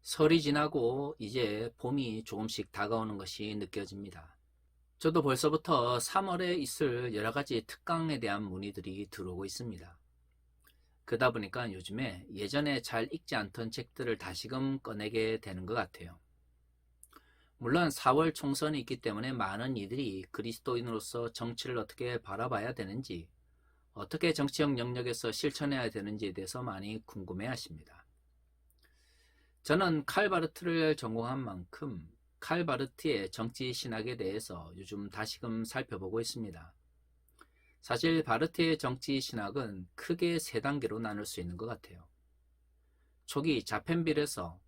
설이 지나고 이제 봄이 조금씩 다가오는 것이 느껴집니다. 저도 벌써부터 3월에 있을 여러 가지 특강에 대한 문의들이 들어오고 있습니다. 그러다 보니까 요즘에 예전에 잘 읽지 않던 책들을 다시금 꺼내게 되는 것 같아요. 물론 4월 총선이 있기 때문에 많은 이들이 그리스도인으로서 정치를 어떻게 바라봐야 되는지, 어떻게 정치적 영역에서 실천해야 되는지에 대해서 많이 궁금해 하십니다. 저는 칼바르트를 전공한 만큼 칼바르트의 정치 신학에 대해서 요즘 다시금 살펴보고 있습니다. 사실 바르트의 정치 신학은 크게 세 단계로 나눌 수 있는 것 같아요. 초기 자펜빌에서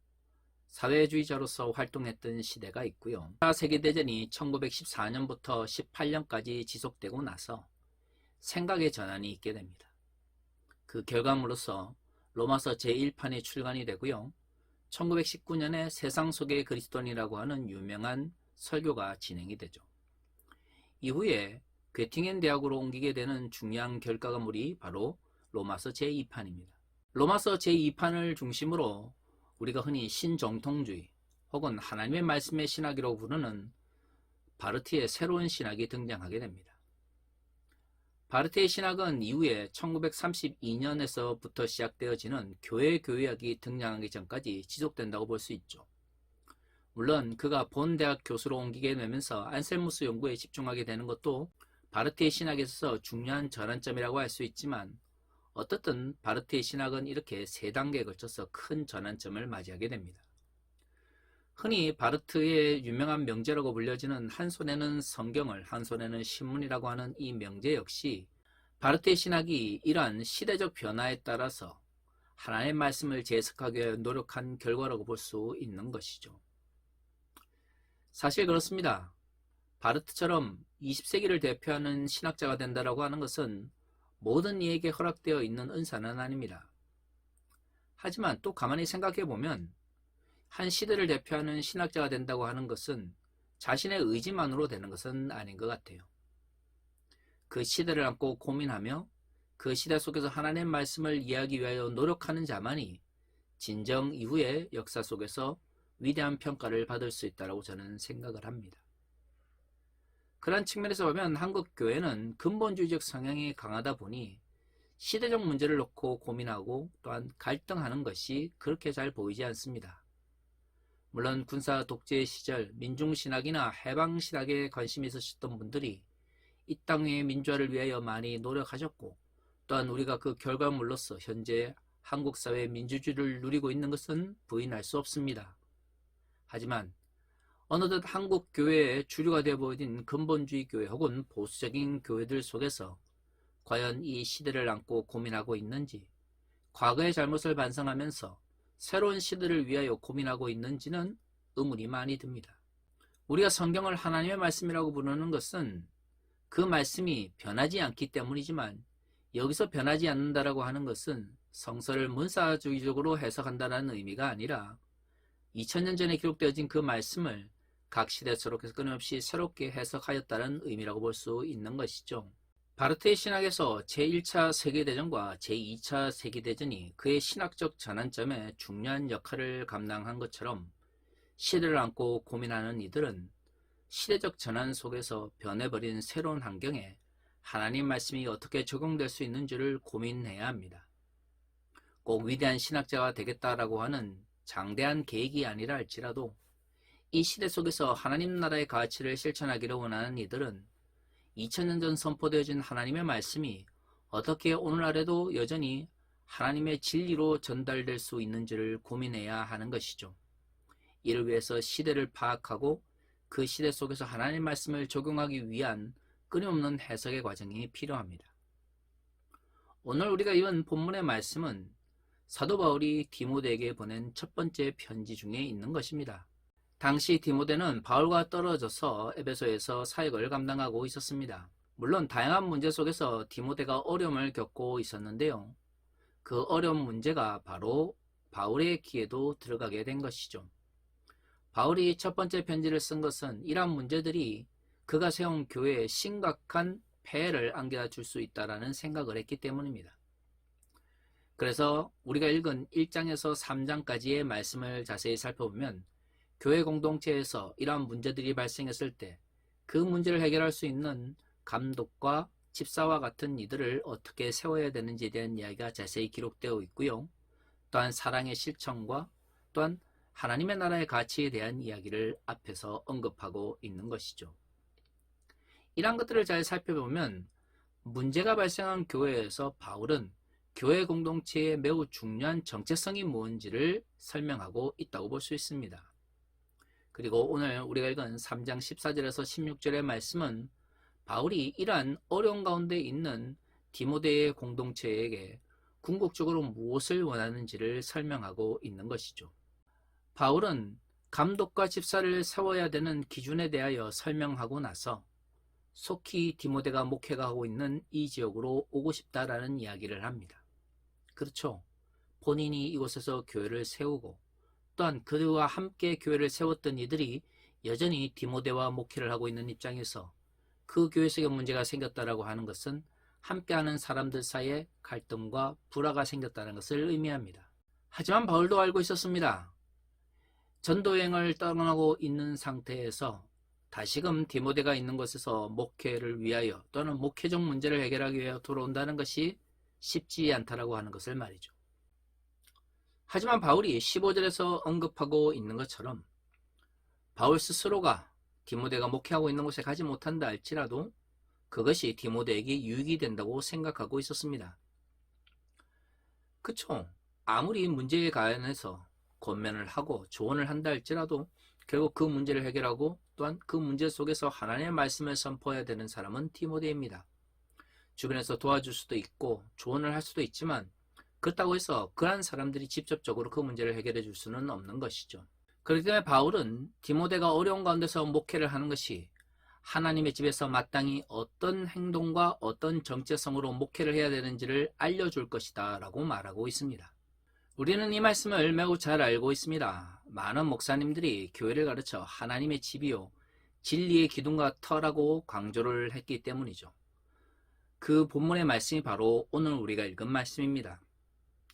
사회주의자로서 활동했던 시대가 있고요. 2차 세계대전이 1914년부터 18년까지 지속되고 나서 생각의 전환이 있게 됩니다. 그 결과물로서 로마서 제1판이 출간이 되고요. 1919년에 세상 속의 그리스도인이라고 하는 유명한 설교가 진행이 되죠. 이후에 괴팅엔 대학으로 옮기게 되는 중요한 결과물이 바로 로마서 제2판입니다. 로마서 제2판을 중심으로 우리가 흔히 신정통주의 혹은 하나님의 말씀의 신학이라고 부르는 바르트의 새로운 신학이 등장하게 됩니다. 바르트의 신학은 이후에 1932년에서부터 시작되어지는 교회학이 등장하기 전까지 지속된다고 볼 수 있죠. 물론 그가 본 대학 교수로 옮기게 되면서 안셀무스 연구에 집중하게 되는 것도 바르트의 신학에 있어서 중요한 전환점이라고 할 수 있지만, 어떻든 바르트의 신학은 이렇게 세 단계에 걸쳐서 큰 전환점을 맞이하게 됩니다. 흔히 바르트의 유명한 명제라고 불려지는 한 손에는 성경을 한 손에는 신문이라고 하는 이 명제 역시 바르트의 신학이 이러한 시대적 변화에 따라서 하나님의 말씀을 재해석하기 위해 노력한 결과라고 볼 수 있는 것이죠. 사실 그렇습니다. 바르트처럼 20세기를 대표하는 신학자가 된다고 하는 것은 모든 이에게 허락되어 있는 은사는 아닙니다. 하지만 또 가만히 생각해 보면 한 시대를 대표하는 신학자가 된다고 하는 것은 자신의 의지만으로 되는 것은 아닌 것 같아요. 그 시대를 안고 고민하며 그 시대 속에서 하나님의 말씀을 이해하기 위하여 노력하는 자만이 진정 이후의 역사 속에서 위대한 평가를 받을 수 있다고 저는 생각을 합니다. 그런 측면에서 보면 한국 교회는 근본주의적 성향이 강하다 보니 시대적 문제를 놓고 고민하고 또한 갈등하는 것이 그렇게 잘 보이지 않습니다. 물론 군사 독재 시절 민중신학이나 해방신학에 관심이 있으셨던 분들이 이 땅의 민주화를 위하여 많이 노력하셨고, 또한 우리가 그 결과물로서 현재 한국 사회의 민주주의를 누리고 있는 것은 부인할 수 없습니다. 하지만 어느덧 한국 교회의 주류가 되어버린 근본주의 교회 혹은 보수적인 교회들 속에서 과연 이 시대를 안고 고민하고 있는지, 과거의 잘못을 반성하면서 새로운 시대를 위하여 고민하고 있는지는 의문이 많이 듭니다. 우리가 성경을 하나님의 말씀이라고 부르는 것은 그 말씀이 변하지 않기 때문이지만, 여기서 변하지 않는다라고 하는 것은 성서를 문사주의적으로 해석한다는 의미가 아니라 2000년 전에 기록되어진 그 말씀을 각 시대 속에서 끊임없이 새롭게 해석하였다는 의미라고 볼 수 있는 것이죠. 바르트의 신학에서 제1차 세계대전과 제2차 세계대전이 그의 신학적 전환점에 중요한 역할을 감당한 것처럼, 시대를 안고 고민하는 이들은 시대적 전환 속에서 변해버린 새로운 환경에 하나님 말씀이 어떻게 적용될 수 있는지를 고민해야 합니다. 꼭 위대한 신학자가 되겠다라고 하는 장대한 계획이 아니라 할지라도 이 시대 속에서 하나님 나라의 가치를 실천하기를 원하는 이들은 2000년 전 선포되어진 하나님의 말씀이 어떻게 오늘날에도 여전히 하나님의 진리로 전달될 수 있는지를 고민해야 하는 것이죠. 이를 위해서 시대를 파악하고 그 시대 속에서 하나님의 말씀을 적용하기 위한 끊임없는 해석의 과정이 필요합니다. 오늘 우리가 읽은 본문의 말씀은 사도 바울이 디모데에게 보낸 첫 번째 편지 중에 있는 것입니다. 당시 디모데는 바울과 떨어져서 에베소에서 사역을 감당하고 있었습니다. 물론 다양한 문제 속에서 디모데가 어려움을 겪고 있었는데요. 그 어려운 문제가 바로 바울의 귀에도 들어가게 된 것이죠. 바울이 첫 번째 편지를 쓴 것은 이러한 문제들이 그가 세운 교회에 심각한 폐해를 안겨다 줄 수 있다는 생각을 했기 때문입니다. 그래서 우리가 읽은 1장에서 3장까지의 말씀을 자세히 살펴보면 교회 공동체에서 이러한 문제들이 발생했을 때 그 문제를 해결할 수 있는 감독과 집사와 같은 이들을 어떻게 세워야 되는지에 대한 이야기가 자세히 기록되어 있고요. 또한 사랑의 실천과 또한 하나님의 나라의 가치에 대한 이야기를 앞에서 언급하고 있는 것이죠. 이러한 것들을 잘 살펴보면 문제가 발생한 교회에서 바울은 교회 공동체의 매우 중요한 정체성이 무엇인지를 설명하고 있다고 볼 수 있습니다. 그리고 오늘 우리가 읽은 3장 14절에서 16절의 말씀은 바울이 이러한 어려운 가운데 있는 디모데의 공동체에게 궁극적으로 무엇을 원하는지를 설명하고 있는 것이죠. 바울은 감독과 집사를 세워야 되는 기준에 대하여 설명하고 나서 속히 디모데가 목회가 하고 있는 이 지역으로 오고 싶다라는 이야기를 합니다. 그렇죠. 본인이 이곳에서 교회를 세우고 또한 그와 함께 교회를 세웠던 이들이 여전히 디모데와 목회를 하고 있는 입장에서 그 교회 속에 문제가 생겼다라고 하는 것은 함께하는 사람들 사이에 갈등과 불화가 생겼다는 것을 의미합니다. 하지만 바울도 알고 있었습니다. 전도여행을 떠나고 있는 상태에서 다시금 디모데가 있는 곳에서 목회를 위하여 또는 목회적 문제를 해결하기 위하여 돌아온다는 것이 쉽지 않다라고 하는 것을 말이죠. 하지만 바울이 15절에서 언급하고 있는 것처럼 바울 스스로가 디모데가 목회하고 있는 곳에 가지 못한다 할지라도 그것이 디모데에게 유익이 된다고 생각하고 있었습니다. 그쵸? 아무리 문제에 관해서 권면을 하고 조언을 한다 할지라도 결국 그 문제를 해결하고 또한 그 문제 속에서 하나님의 말씀을 선포해야 되는 사람은 디모데입니다. 주변에서 도와줄 수도 있고 조언을 할 수도 있지만 그렇다고 해서 그러한 사람들이 직접적으로 그 문제를 해결해 줄 수는 없는 것이죠. 그렇기 때문에 바울은 디모데가 어려운 가운데서 목회를 하는 것이 하나님의 집에서 마땅히 어떤 행동과 어떤 정체성으로 목회를 해야 되는지를 알려줄 것이다 라고 말하고 있습니다. 우리는 이 말씀을 매우 잘 알고 있습니다. 많은 목사님들이 교회를 가르쳐 하나님의 집이요 진리의 기둥과 터라고 강조를 했기 때문이죠. 그 본문의 말씀이 바로 오늘 우리가 읽은 말씀입니다.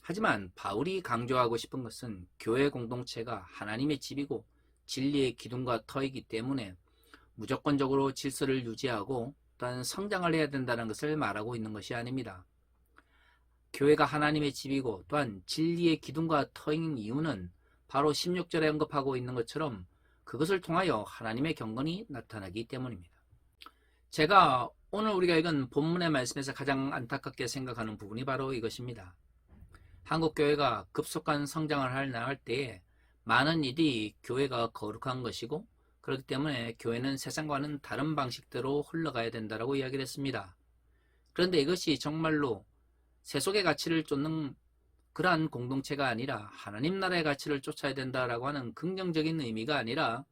하지만 바울이 강조하고 싶은 것은 교회 공동체가 하나님의 집이고 진리의 기둥과 터이기 때문에 무조건적으로 질서를 유지하고 또한 성장을 해야 된다는 것을 말하고 있는 것이 아닙니다. 교회가 하나님의 집이고 또한 진리의 기둥과 터인 이유는 바로 16절에 언급하고 있는 것처럼 그것을 통하여 하나님의 경건이 나타나기 때문입니다. 제가 오늘 우리가 읽은 본문의 말씀에서 가장 안타깝게 생각하는 부분이 바로 이것입니다. 한국교회가 급속한 성장을 나갈 때에 많은 일이 교회가 거룩한 것이고 그렇기 때문에 교회는 세상과는 다른 방식대로 흘러가야 된다고 이야기를 했습니다. 그런데 이것이 정말로 세속의 가치를 쫓는 그러한 공동체가 아니라 하나님 나라의 가치를 쫓아야 된다라고 하는 긍정적인 의미가 아니라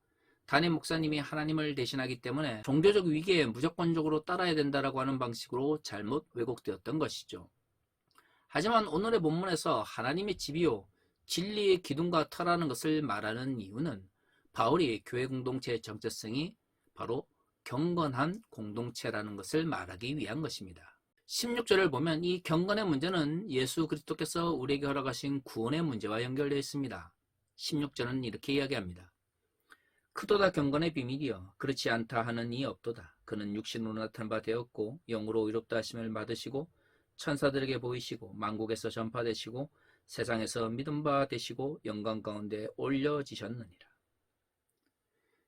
담임 목사님이 하나님을 대신하기 때문에 종교적 위기에 무조건적으로 따라야 된다라고 하는 방식으로 잘못 왜곡되었던 것이죠. 하지만 오늘의 본문에서 하나님의 집이요 진리의 기둥과 터라는 것을 말하는 이유는 바울이 교회 공동체의 정체성이 바로 경건한 공동체라는 것을 말하기 위한 것입니다. 16절을 보면 이 경건의 문제는 예수 그리스도께서 우리에게 허락하신 구원의 문제와 연결되어 있습니다. 16절은 이렇게 이야기합니다. 크도다 경건의 비밀이여 그렇지 않다 하는 이 없도다. 그는 육신으로 나타난 바 되었고 영으로 의롭다 하심을 받으시고 천사들에게 보이시고 만국에서 전파되시고 세상에서 믿음 바 되시고 영광 가운데 올려지셨느니라.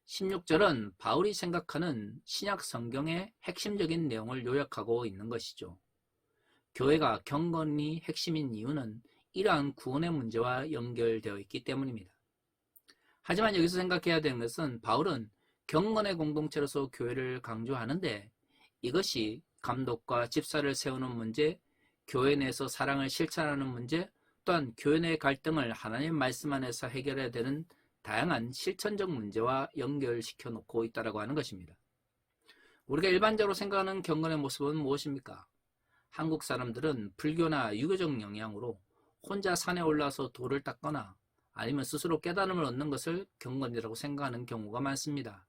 16절은 바울이 생각하는 신약 성경의 핵심적인 내용을 요약하고 있는 것이죠. 교회가 경건이 핵심인 이유는 이러한 구원의 문제와 연결되어 있기 때문입니다. 하지만 여기서 생각해야 되는 것은 바울은 경건의 공동체로서 교회를 강조하는데 이것이 감독과 집사를 세우는 문제, 교회 내에서 사랑을 실천하는 문제, 또한 교회 내 갈등을 하나님의 말씀 안에서 해결해야 되는 다양한 실천적 문제와 연결시켜 놓고 있다고 하는 것입니다. 우리가 일반적으로 생각하는 경건의 모습은 무엇입니까? 한국 사람들은 불교나 유교적 영향으로 혼자 산에 올라서 돌을 닦거나 아니면 스스로 깨달음을 얻는 것을 경건이라고 생각하는 경우가 많습니다.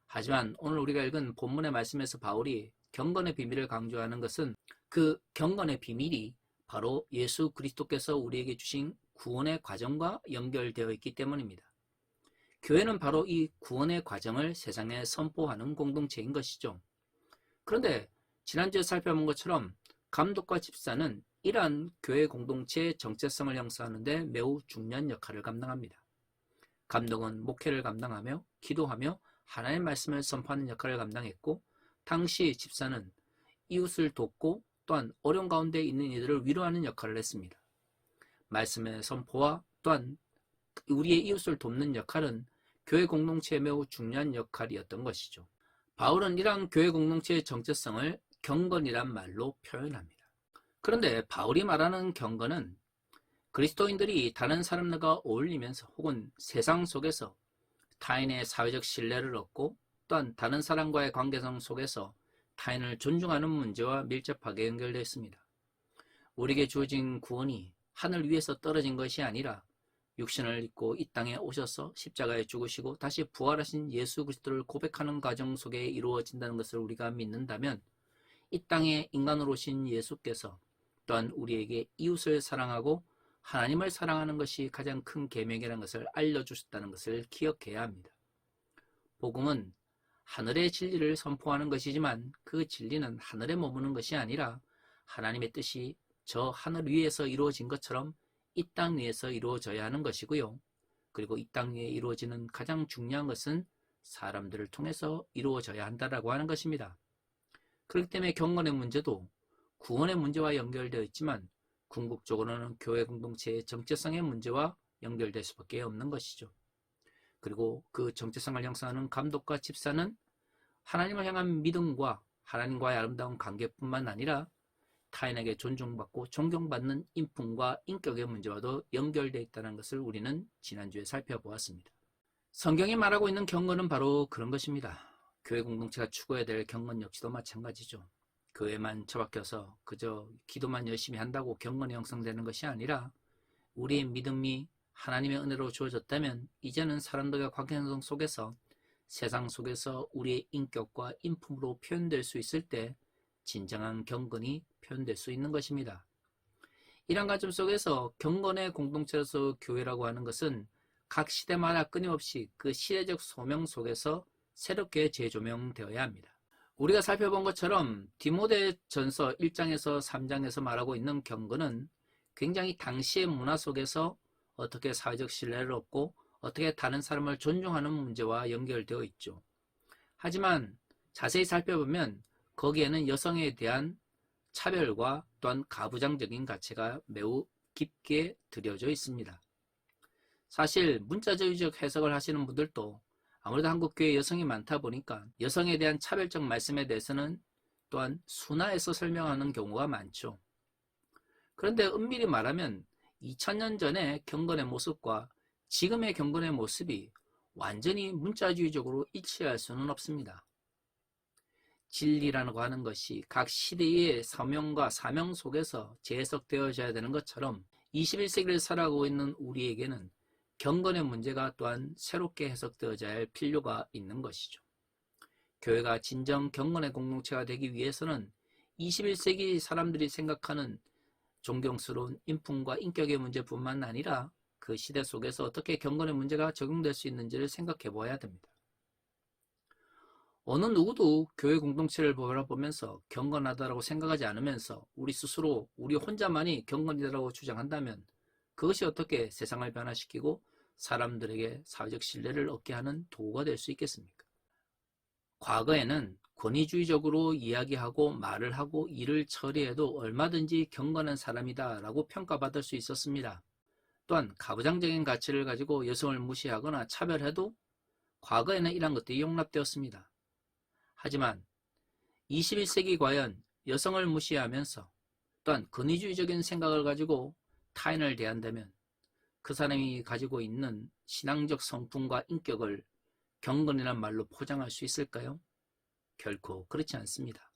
하지만 오늘 우리가 읽은 본문의 말씀에서 바울이 경건의 비밀을 강조하는 것은 그 경건의 비밀이 바로 예수 그리스도께서 우리에게 주신 구원의 과정과 연결되어 있기 때문입니다. 교회는 바로 이 구원의 과정을 세상에 선포하는 공동체인 것이죠. 그런데 지난주에 살펴본 것처럼 감독과 집사는 이러한 교회 공동체의 정체성을 형성하는 데 매우 중요한 역할을 감당합니다. 감독은 목회를 감당하며 기도하며 하나님의 말씀을 선포하는 역할을 감당했고, 당시 집사는 이웃을 돕고 또한 어려운 가운데 있는 이들을 위로하는 역할을 했습니다. 말씀의 선포와 또한 우리의 이웃을 돕는 역할은 교회 공동체의 매우 중요한 역할이었던 것이죠. 바울은 이러한 교회 공동체의 정체성을 경건이란 말로 표현합니다. 그런데 바울이 말하는 경건은 그리스도인들이 다른 사람들과 어울리면서 혹은 세상 속에서 타인의 사회적 신뢰를 얻고 또한 다른 사람과의 관계성 속에서 타인을 존중하는 문제와 밀접하게 연결되어 있습니다. 우리에게 주어진 구원이 하늘 위에서 떨어진 것이 아니라 육신을 입고 이 땅에 오셔서 십자가에 죽으시고 다시 부활하신 예수 그리스도를 고백하는 과정 속에 이루어진다는 것을 우리가 믿는다면, 이 땅에 인간으로 오신 예수께서 또한 우리에게 이웃을 사랑하고 하나님을 사랑하는 것이 가장 큰 계명이라는 것을 알려주셨다는 것을 기억해야 합니다. 복음은 하늘의 진리를 선포하는 것이지만 그 진리는 하늘에 머무는 것이 아니라 하나님의 뜻이 저 하늘 위에서 이루어진 것처럼 이 땅 위에서 이루어져야 하는 것이고요. 그리고 이 땅 위에 이루어지는 가장 중요한 것은 사람들을 통해서 이루어져야 한다라고 하는 것입니다. 그렇기 때문에 경건의 문제도 구원의 문제와 연결되어 있지만 궁극적으로는 교회 공동체의 정체성의 문제와 연결될 수밖에 없는 것이죠. 그리고 그 정체성을 형성하는 감독과 집사는 하나님을 향한 믿음과 하나님과의 아름다운 관계뿐만 아니라 타인에게 존중받고 존경받는 인품과 인격의 문제와도 연결되어 있다는 것을 우리는 지난주에 살펴보았습니다. 성경이 말하고 있는 경건은 바로 그런 것입니다. 교회 공동체가 추구해야 될 경건 역시도 마찬가지죠. 교회만 처박혀서 그저 기도만 열심히 한다고 경건이 형성되는 것이 아니라, 우리의 믿음이 하나님의 은혜로 주어졌다면 이제는 사람들과 관계성 속에서 세상 속에서 우리의 인격과 인품으로 표현될 수 있을 때 진정한 경건이 표현될 수 있는 것입니다. 이런 관점 속에서 경건의 공동체로서 교회라고 하는 것은 각 시대마다 끊임없이 그 시대적 소명 속에서 새롭게 재조명되어야 합니다. 우리가 살펴본 것처럼 디모데전서 1장에서 3장에서 말하고 있는 경건은 굉장히 당시의 문화 속에서 어떻게 사회적 신뢰를 얻고 어떻게 다른 사람을 존중하는 문제와 연결되어 있죠. 하지만 자세히 살펴보면 거기에는 여성에 대한 차별과 또한 가부장적인 가치가 매우 깊게 들여져 있습니다. 사실 문자주의적 해석을 하시는 분들도 아무래도 한국교회에 여성이 많다 보니까 여성에 대한 차별적 말씀에 대해서는 또한 순화해서 설명하는 경우가 많죠. 그런데 엄밀히 말하면 2000년 전의 경건의 모습과 지금의 경건의 모습이 완전히 문자주의적으로 일치할 수는 없습니다. 진리라고 하는 것이 각 시대의 사명과 사명 속에서 재해석되어져야 되는 것처럼 21세기를 살아가고 있는 우리에게는 경건의 문제가 또한 새롭게 해석되어져야 할 필요가 있는 것이죠. 교회가 진정 경건의 공동체가 되기 위해서는 21세기 사람들이 생각하는 존경스러운 인품과 인격의 문제뿐만 아니라 그 시대 속에서 어떻게 경건의 문제가 적용될 수 있는지를 생각해 보아야 됩니다. 어느 누구도 교회 공동체를 바라보면서 경건하다고 생각하지 않으면서 우리 스스로 우리 혼자만이 경건이다라고 주장한다면 그것이 어떻게 세상을 변화시키고 사람들에게 사회적 신뢰를 얻게 하는 도구가 될 수 있겠습니까? 과거에는 권위주의적으로 이야기하고 말을 하고 일을 처리해도 얼마든지 경건한 사람이다 라고 평가받을 수 있었습니다. 또한 가부장적인 가치를 가지고 여성을 무시하거나 차별해도 과거에는 이런 것들이 용납되었습니다. 하지만 21세기 과연 여성을 무시하면서 또한 권위주의적인 생각을 가지고 타인을 대한다면 그 사람이 가지고 있는 신앙적 성품과 인격을 경건이란 말로 포장할 수 있을까요? 결코 그렇지 않습니다.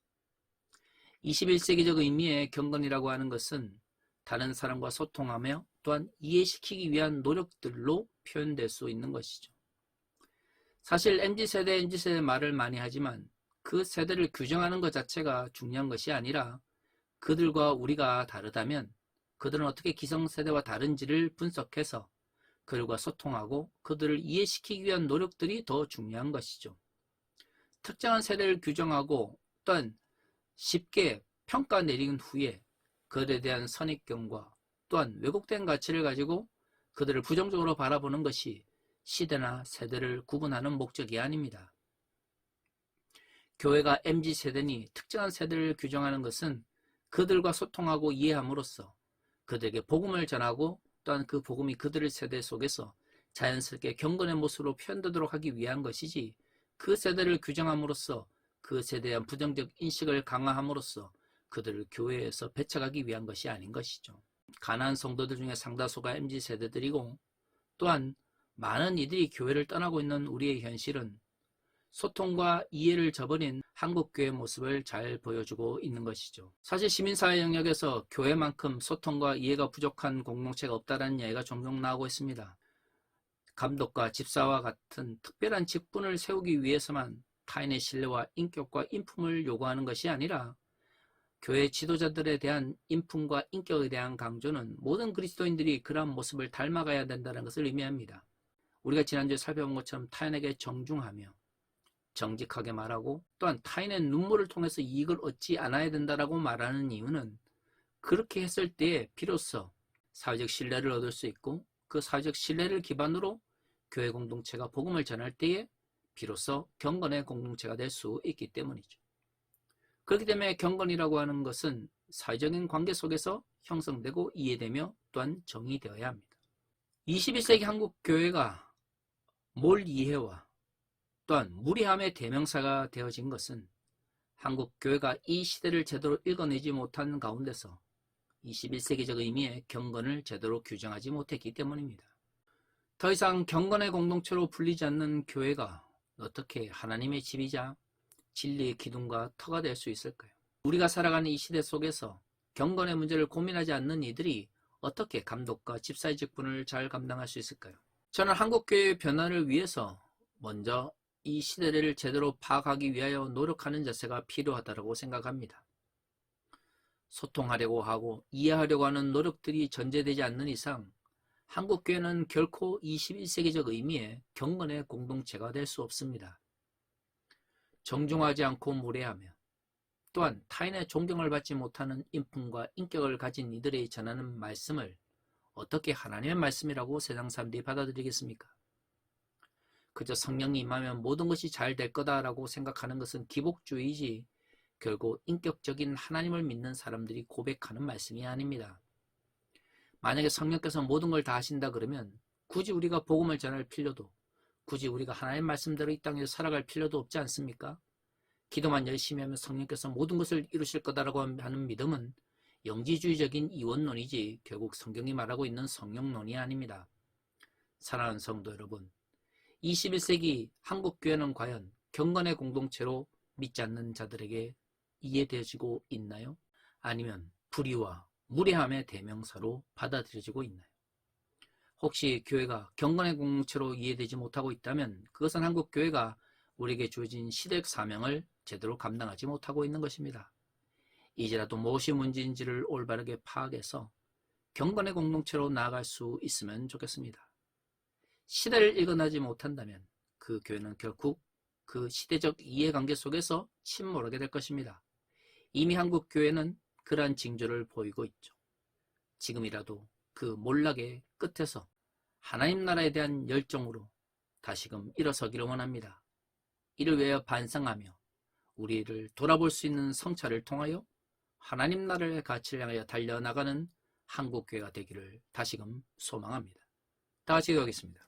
21세기적 의미의 경건이라고 하는 것은 다른 사람과 소통하며 또한 이해시키기 위한 노력들로 표현될 수 있는 것이죠. 사실 MZ세대 말을 많이 하지만 그 세대를 규정하는 것 자체가 중요한 것이 아니라 그들과 우리가 다르다면 그들은 어떻게 기성세대와 다른지를 분석해서 그들과 소통하고 그들을 이해시키기 위한 노력들이 더 중요한 것이죠. 특정한 세대를 규정하고 또한 쉽게 평가 내린 후에 그들에 대한 선입견과 또한 왜곡된 가치를 가지고 그들을 부정적으로 바라보는 것이 시대나 세대를 구분하는 목적이 아닙니다. 교회가 MZ세대니 특정한 세대를 규정하는 것은 그들과 소통하고 이해함으로써 그들에게 복음을 전하고 또한 그 복음이 그들의 세대 속에서 자연스럽게 경건의 모습으로 표현되도록 하기 위한 것이지, 그 세대를 규정함으로써 그 세대에 대한 부정적 인식을 강화함으로써 그들을 교회에서 배척하기 위한 것이 아닌 것이죠. 가난한 성도들 중에 상다수가 MZ세대들이고 또한 많은 이들이 교회를 떠나고 있는 우리의 현실은 소통과 이해를 저버린 한국교회의 모습을 잘 보여주고 있는 것이죠. 사실 시민사회 영역에서 교회만큼 소통과 이해가 부족한 공동체가 없다는 이야기가 종종 나오고 있습니다. 감독과 집사와 같은 특별한 직분을 세우기 위해서만 타인의 신뢰와 인격과 인품을 요구하는 것이 아니라 교회 지도자들에 대한 인품과 인격에 대한 강조는 모든 그리스도인들이 그러한 모습을 닮아가야 된다는 것을 의미합니다. 우리가 지난주에 살펴본 것처럼 타인에게 정중하며 정직하게 말하고 또한 타인의 눈물을 통해서 이익을 얻지 않아야 된다라고 말하는 이유는, 그렇게 했을 때에 비로소 사회적 신뢰를 얻을 수 있고 그 사회적 신뢰를 기반으로 교회 공동체가 복음을 전할 때에 비로소 경건의 공동체가 될 수 있기 때문이죠. 그렇기 때문에 경건이라고 하는 것은 사회적인 관계 속에서 형성되고 이해되며 또한 정의되어야 합니다. 21세기 한국 교회가 몰 이해와 또한 무례함의 대명사가 되어진 것은 한국 교회가 이 시대를 제대로 읽어내지 못한 가운데서 21세기적 의미의 경건을 제대로 규정하지 못했기 때문입니다. 더 이상 경건의 공동체로 불리지 않는 교회가 어떻게 하나님의 집이자 진리의 기둥과 터가 될 수 있을까요? 우리가 살아가는 이 시대 속에서 경건의 문제를 고민하지 않는 이들이 어떻게 감독과 집사의 직분을 잘 감당할 수 있을까요? 저는 한국교회의 변화를 위해서 먼저 이 시대를 제대로 파악하기 위하여 노력하는 자세가 필요하다고 생각합니다. 소통하려고 하고 이해하려고 하는 노력들이 전제되지 않는 이상 한국교회는 결코 21세기적 의미의 경건의 공동체가 될 수 없습니다. 정중하지 않고 무례하며 또한 타인의 존경을 받지 못하는 인품과 인격을 가진 이들이 전하는 말씀을 어떻게 하나님의 말씀이라고 세상 사람들이 받아들이겠습니까? 그저 성령이 임하면 모든 것이 잘 될 거다라고 생각하는 것은 기복주의이지 결국 인격적인 하나님을 믿는 사람들이 고백하는 말씀이 아닙니다. 만약에 성령께서 모든 걸 다 하신다 그러면 굳이 우리가 복음을 전할 필요도, 굳이 우리가 하나님의 말씀대로 이 땅에서 살아갈 필요도 없지 않습니까? 기도만 열심히 하면 성령께서 모든 것을 이루실 거다라고 하는 믿음은 영지주의적인 이원론이지 결국 성경이 말하고 있는 성령론이 아닙니다. 사랑하는 성도 여러분, 21세기 한국교회는 과연 경건의 공동체로 믿지 않는 자들에게 이해되어지고 있나요? 아니면 불의와 무례함의 대명사로 받아들여지고 있나요? 혹시 교회가 경건의 공동체로 이해되지 못하고 있다면 그것은 한국교회가 우리에게 주어진 시대적 사명을 제대로 감당하지 못하고 있는 것입니다. 이제라도 무엇이 문제인지를 올바르게 파악해서 경건의 공동체로 나아갈 수 있으면 좋겠습니다. 시대를 읽어내지 못한다면 그 교회는 결국 그 시대적 이해관계 속에서 침몰하게 될 것입니다. 이미 한국 교회는 그러한 징조를 보이고 있죠. 지금이라도 그 몰락의 끝에서 하나님 나라에 대한 열정으로 다시금 일어서기를 원합니다. 이를 위하여 반성하며 우리를 돌아볼 수 있는 성찰을 통하여 하나님 나라의 가치를 향하여 달려나가는 한국교회가 되기를 다시금 소망합니다. 다 같이 기도하겠습니다.